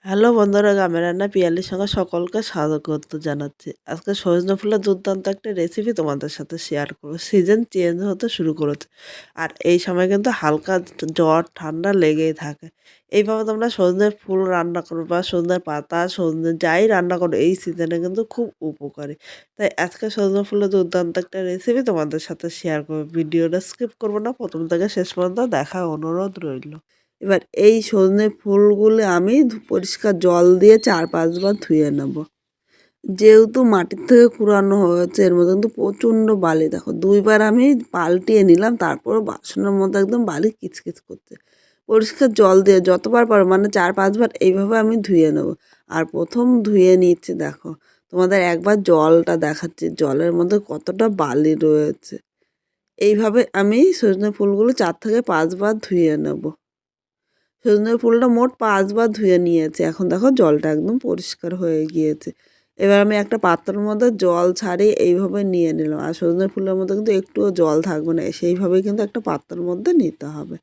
Hello বন্ধুরা, গ্রামের রান্না পিয়ালির সঙ্গে সকলকে স্বাগত জানাচ্ছি। আজকে সজনে ফুলের দুর্দান্ত একটা রেসিপি তোমাদের সাথে শেয়ার করবো। সিজন চেঞ্জ হতে শুরু করেছে, আর এই সময় কিন্তু হালকা জ্বর ঠান্ডা লেগেই থাকে। এইভাবে তোমরা সজনে ফুল রান্না করো বা সজনের পাতা, সজনে যাই রান্না করো, এই সিজনে কিন্তু খুব উপকারী। তাই আজকে সজনে ফুলের দুর্দান্ত একটা রেসিপি তোমাদের সাথে শেয়ার করবো। ভিডিওটা স্কিপ করবো না, প্রথম থেকে শেষ পর্যন্ত দেখা অনুরোধ রইল। এবার এই সজনে ফুলগুলো আমি পরিষ্কার জল দিয়ে ৪-৫ বার ধুয়ে নেব। যেহেতু মাটির থেকে কুড়ানো হয়েছে, এর মধ্যে কিন্তু প্রচণ্ড বালি। দেখো ২ বার আমি পাল্টিয়ে নিলাম, তারপরও বাসনের মধ্যে একদম বালি কিচকিচ করছে। পরিষ্কার জল দিয়ে যতবার পারো, মানে ৪-৫ বার এইভাবে আমি ধুয়ে নেব। আর প্রথম ধুয়ে নিচ্ছি, দেখো তোমাদের একবার জলটা দেখাচ্ছি, জলের মধ্যে কতটা বালি রয়েছে। এইভাবে আমি সজনে ফুলগুলো ৪ থেকে ৫ বার ধুয়ে নেব। সজনে ফুলটা মোট ৫ বার ধুয়ে নিয়েছি। এখন দেখো জলটা একদম পরিষ্কার হয়ে গিয়েছে। এবার আমি একটা পাত্রের মধ্যে জল ছাড়িয়ে এইভাবে নিয়ে নিলাম। আর সজনে ফুলের মধ্যে কিন্তু একটুও জল থাকবে না। সেইভাবেই কিন্তু একটা পাত্রের মধ্যে নিতে হবে।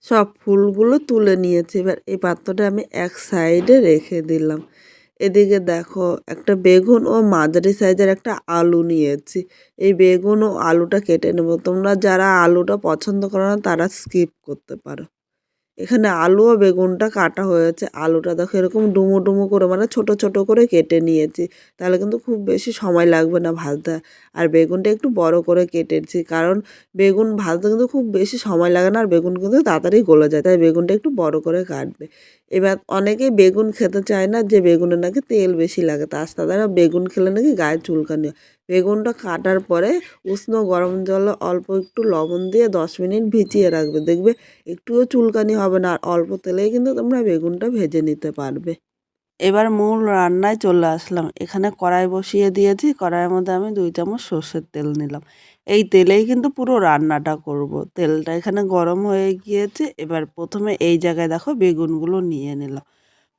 সব ফুলগুলো তুলে নিয়েছি। এবার এই পাত্রটা আমি এক সাইডে রেখে দিলাম। এদিকে দেখো একটা বেগুন ও মাঝারি সাইজের একটা আলু নিয়েছি। এই বেগুন ও আলুটা কেটে নেব। তোমরা যারা আলুটা পছন্দ করো না তারা স্কিপ করতে পারো। এখানে আলু ও বেগুনটা কাটা হয়েছে। আলুটা দেখো এরকম ডুমো ডুমো করে, মানে ছোট ছোট করে কেটে নিয়েছি। তাহলে কিন্তু খুব বেশি সময় লাগবে না ভাজতে। আর বেগুনটা একটু বড় করে কেটেছি, কারণ বেগুন ভাজতে কিন্তু খুব বেশি সময় লাগে না, আর বেগুন কিন্তু তাড়াতাড়ি গলে যায়, তাই বেগুনটা একটু বড় করে কাটবে। এবার অনেকেই বেগুন খেতে চায় না, যে বেগুনে নাকি তেল বেশি লাগে, তাছাড়া বেগুন খেলে নাকি গায়ে চুলকানি হয়। বেগুনটা কাটার পরে উষ্ণ গরম জলে অল্প একটু লবণ দিয়ে ১০ মিনিট ভিজিয়ে রাখবে, দেখবে একটুও চুলকানি হবে না, আর অল্প তেলেই কিন্তু তোমরা বেগুনটা ভেজে নিতে পারবে। এবার মূল রান্নায় চলে আসলাম। এখানে কড়াই বসিয়ে দিয়েছি। কড়াইয়ের মধ্যে আমি ২ চামচ সর্ষের তেল নিলাম। এই তেলেই কিন্তু পুরো রান্নাটা করব। তেলটা এখানে গরম হয়ে গিয়েছে। এবার প্রথমে এই জায়গায় দেখো বেগুনগুলো নিয়ে নিলাম।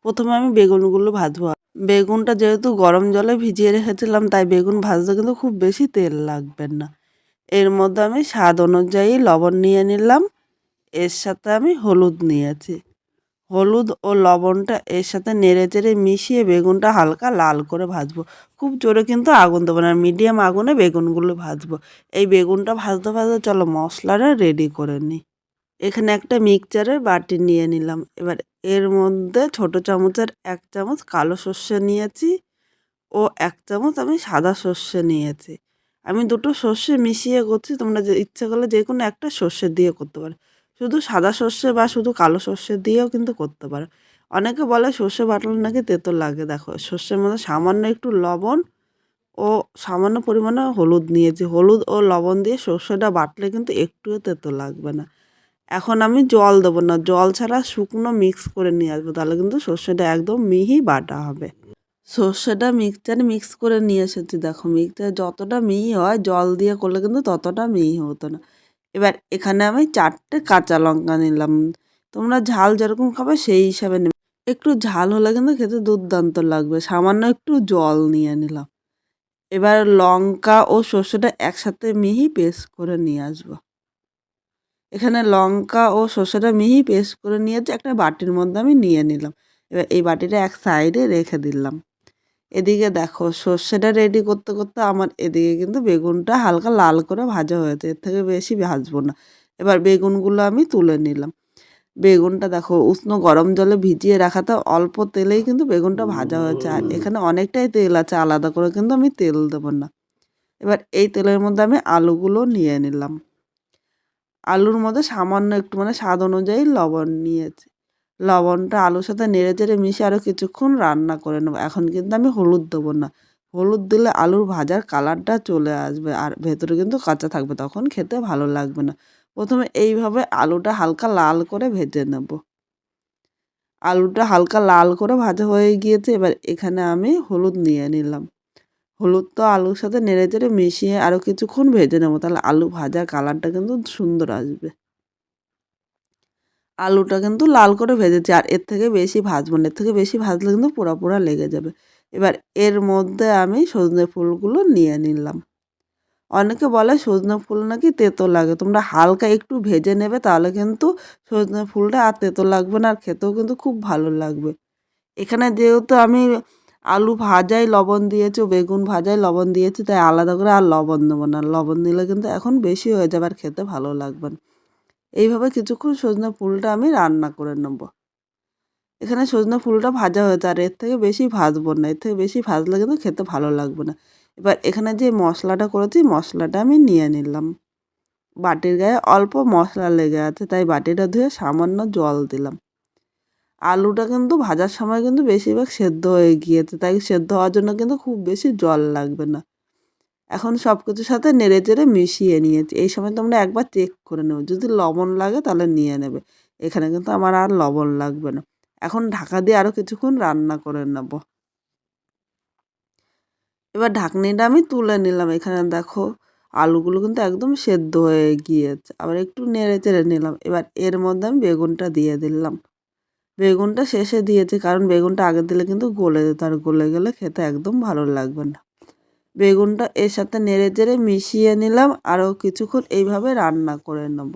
প্রথমে আমি বেগুনগুলো ভাজবো। বেগুনটা যেহেতু গরম জলে ভিজিয়ে রেখেছিলাম, তাই বেগুন ভাজতে কিন্তু খুব বেশি তেল লাগবে না। এর মধ্যে আমি স্বাদ অনুযায়ী লবণ নিয়ে নিলাম। এর সাথে আমি হলুদ নিয়েছি। হলুদ ও লবণটা এর সাথে নেড়েচেড়ে মিশিয়ে বেগুনটা হালকা লাল করে ভাজবো। খুব জোরে কিন্তু আগুন দেবো না, মিডিয়াম আগুনে বেগুনগুলো ভাজবো। এই বেগুনটা ভাজতে ভাজতে চলো মশলাটা রেডি করে নিই। এখানে একটা মিক্সচারের বাটি নিয়ে নিলাম। এবার এর মধ্যে ছোট চামচের ১ চামচ কালো সর্ষে নিয়েছি ও ১ চামচ আমি সাদা সর্ষে নিয়েছি। আমি দুটো সর্ষে মিশিয়ে করছি, তোমরা যে ইচ্ছে করলে যে কোনো একটা সর্ষে দিয়ে করতে পারো। শুধু সাদা সর্ষে বা শুধু কালো সর্ষে দিয়েও কিন্তু করতে পারো। অনেকে বলে সর্ষে বাটলে নাকি তেতো লাগে। দেখো সর্ষের মধ্যে সামান্য একটু লবণ ও সামান্য পরিমাণে হলুদ নিয়েছি। হলুদ ও লবণ দিয়ে সর্ষেটা বাটলে কিন্তু একটুও তেতো লাগবে না। এখন আমি জল দেবো না, জল ছাড়া শুকনো মিক্স করে নিয়ে আসবো, তাহলে কিন্তু সর্ষেটা একদম মিহি বাটা হবে। সর্ষেটা মিক্সচারে মিক্স করে নিয়ে এসেছি। দেখো মিক্সচার যতটা মিহি হয় জল দিয়ে করলে কিন্তু ততটা মিহি হতো না। এবার এখানে আমি ৪টে কাঁচা লঙ্কা নিলাম। তোমরা ঝাল যেরকম খাবে সেই হিসাবে নেবে। একটু ঝাল হলে কিন্তু খেতে দুর্দান্ত লাগবে। সামান্য একটু জল নিয়ে নিলাম। এবার লঙ্কা ও সর্ষেটা একসাথে মিহি পেস্ট করে নিয়ে আসবো। এখানে লঙ্কা ও সর্ষেটা মিহি পেস্ট করে নিয়েছি, একটা বাটির মধ্যে আমি নিয়ে নিলাম। এবার এই বাটিটা এক সাইডে রেখে দিলাম। এদিকে দেখো সর্ষেটা রেডি করতে করতে আমার এদিকে কিন্তু বেগুনটা হালকা লাল করে ভাজা হয়েছে, এর থেকে বেশি ভাজবো না। এবার বেগুনগুলো আমি তুলে নিলাম। বেগুনটা দেখো উষ্ণ গরম জলে ভিজিয়ে রাখাতে অল্প তেলেই কিন্তু বেগুনটা ভাজা হয়েছে, আর এখানে অনেকটাই তেল আছে, আলাদা করে কিন্তু আমি তেল দেবো না। এবার এই তেলের মধ্যে আমি আলুগুলো নিয়ে নিলাম। আলুর মধ্যে সামান্য একটু, মানে স্বাদ অনুযায়ী লবণ নিয়েছি। লবণটা আলুর সাথে নেড়েচেড়ে মিশিয়ে আরও কিছুক্ষণ রান্না করে নেবো। এখন কিন্তু আমি হলুদ দেবো না। হলুদ দিলে আলুর ভাজার কালারটা চলে আসবে, আর ভেতরে কিন্তু কাঁচা থাকবে, তখন খেতে ভালো লাগবে না। প্রথমে এইভাবে আলুটা হালকা লাল করে ভেজে নেব। আলুটা হালকা লাল করে ভাজা হয়ে গিয়েছে। এবার এখানে আমি হলুদ নিয়ে নিলাম। হলুদটা আলুর সাথে নেড়েচেড়ে মিশিয়ে আরও কিছুক্ষণ ভেজে নেব, তাহলে আলু ভাজার কালারটা কিন্তু সুন্দর আসবে। আলুটা কিন্তু লাল করে ভেজেছি, আর এর থেকে বেশি ভাজবো না, এর থেকে বেশি ভাজলে কিন্তু পোড়া পোড়া লেগে যাবে। এবার এর মধ্যে আমি সজনে ফুলগুলো নিয়ে নিলাম। অনেকে বলে সজনে ফুল নাকি তেতো লাগে, তোমরা হালকা একটু ভেজে নেবে, তাহলে কিন্তু সজনে ফুলটা আর তেতো লাগবে না, আর খেতেও কিন্তু খুব ভালো লাগবে। এখানে যেহেতু আমি আলু ভাজায় লবণ দিয়েছি, বেগুন ভাজায় লবণ দিয়েছি, তাই আলাদা করে আর লবণ দেবো না। লবণ দিলে কিন্তু এখন বেশি হয়ে যাবে আর খেতে ভালো লাগবে না। এইভাবে কিছুক্ষণ সজনে ফুলটা আমি রান্না করে নেব। এখানে সজনে ফুলটা ভাজা হয়েছে আর এর থেকে বেশি ভাজবো না। এর থেকে বেশি ভাজলে কিন্তু খেতে ভালো লাগবে না। এবার এখানে যে মশলাটা করেছি মশলাটা আমি নিয়ে নিলাম। বাটির গায়ে অল্প মশলা লেগে আছে, তাই বাটিটা ধুয়ে সামান্য জল দিলাম। আলুটা কিন্তু ভাজার সময় কিন্তু বেশিরভাগ সেদ্ধ হয়ে গিয়েছে, তাই সেদ্ধ হওয়ার জন্য কিন্তু খুব বেশি জল লাগবে না। এখন সব কিছুর সাথে নেড়েচেড়ে মিশিয়ে নিয়েছি। এই সময় তোমরা একবার চেক করে নেবে, যদি লবণ লাগে তাহলে নিয়ে নেবে। এখানে কিন্তু আমার আর লবণ লাগবে না। এখন ঢাকা দিয়ে আরও কিছুক্ষণ রান্না করে নেব। এবার ঢাকনিটা আমি তুলে নিলাম। এখানে দেখো আলুগুলো কিন্তু একদম সেদ্ধ হয়ে গিয়েছে। আবার একটু নেড়েচেড়ে নিলাম। এবার এর মধ্যে আমি বেগুনটা দিয়ে দিলাম। বেগুনটা শেষে দিয়েছি, কারণ বেগুনটা আগে দিলে কিন্তু গলে যেত, আর গলে গেলে খেতে একদম ভালো লাগবে না। বেগুনটা এর সাথে নেড়েচেড়ে মিশিয়ে নিলাম, আরও কিছুক্ষণ এইভাবে রান্না করে নেব।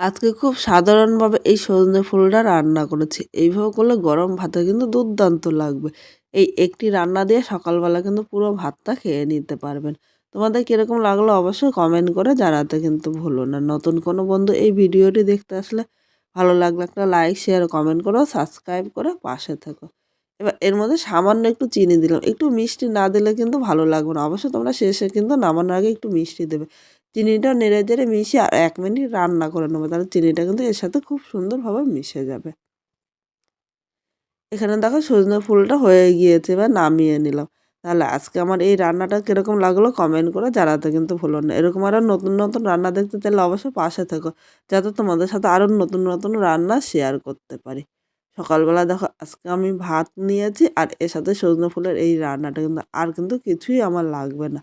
আজকে খুব সাধারণভাবে এই সজনে ফুলটা রান্না করেছি। এইভাবে করলে গরম ভাতে কিন্তু দুর্দান্ত লাগবে। এই একটি রান্না দিয়ে সকালবেলা কিন্তু পুরো ভাতটা খেয়ে নিতে পারবেন। তোমাদের কীরকম লাগলো অবশ্যই কমেন্ট করে জানাতে কিন্তু ভুলো না। নতুন কোনো বন্ধু এই ভিডিওটি দেখতে আসলে ভালো লাগলে একটা লাইক, শেয়ার, কমেন্ট করো, সাবস্ক্রাইব করে পাশে থেকো। এবার এর মধ্যে সামান্য একটু চিনি দিলাম। একটু মিষ্টি না দিলে কিন্তু ভালো লাগবে না। অবশ্যই তোমরা শেষে কিন্তু নামানোর আগে একটু মিষ্টি দেবে। চিনিটা নেড়েচেড়ে মিশিয়ে আর ১ মিনিট রান্না করে নেবো। তাহলে চিনিটা কিন্তু এর সাথে খুব সুন্দরভাবে মিশে যাবে। এখানে দেখো সজনে ফুলটা হয়ে গিয়েছে, এবার নামিয়ে নিলাম। তাহলে আজকে আমার এই রান্নাটা কীরকম লাগলো কমেন্ট করে জানাতে কিন্তু ভুলো না। এরকম আরও নতুন নতুন রান্না দেখতে চাইলে অবশ্যই পাশে থেকো, যাতে তোমাদের সাথে আরও নতুন নতুন রান্না শেয়ার করতে পারি। সকালবেলা দেখো আজকে আমি ভাত নিয়েছি আর এর সাথে সজনে ফুলের এই রান্নাটা, কিন্তু আর কিন্তু কিছুই আমার লাগবে না।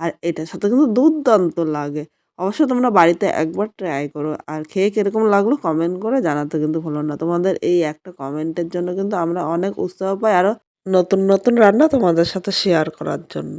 আর এটার সাথে কিন্তু দুর্দান্ত লাগে। অবশ্যই তোমরা বাড়িতে একবার ট্রাই করো। আর খেয়ে কীরকম লাগলো কমেন্ট করে জানাতে কিন্তু ভুলো না। তোমাদের এই একটা কমেন্টের জন্য কিন্তু আমরা অনেক উৎসাহ পাই আরও নতুন নতুন রান্না তোমাদের সাথে শেয়ার করার জন্য।